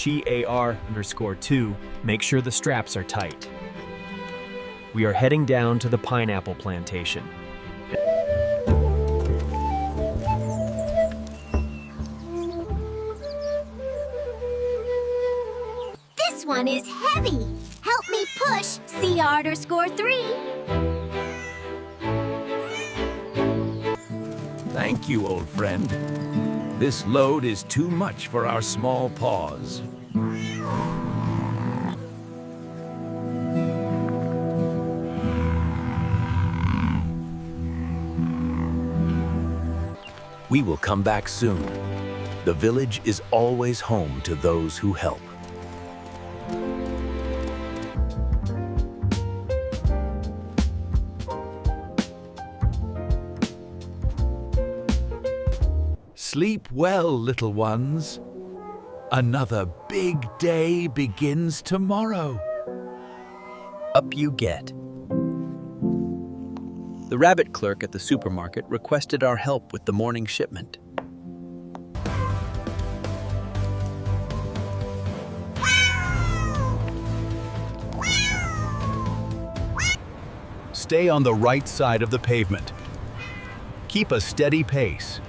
GAR_2, make sure the straps are tight. We are heading down to the pineapple plantation. This one is heavy. Help me push CR_3. Thank you, old friend. This load is too much for our small paws. We will come back soon. The village is always home to those who help. Sleep well, little ones. Another big day begins tomorrow. Up you get. The rabbit clerk at the supermarket requested our help with the morning shipment. Stay on the right side of the pavement. Keep a steady pace.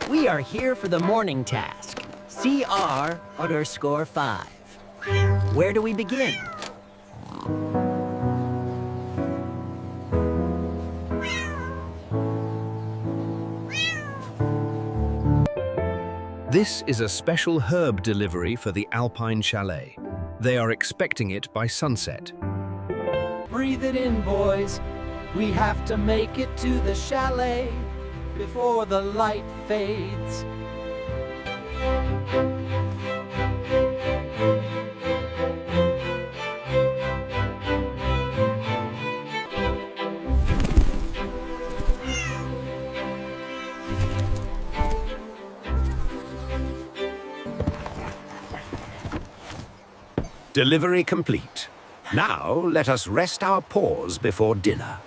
We are here for the morning task, CR_5. Where do we begin? This is a special herb delivery for the Alpine Chalet. They are expecting it by sunset. Breathe it in, boys. We have to make it to the chalet before the light fades. Delivery complete. Now let us rest our paws before dinner.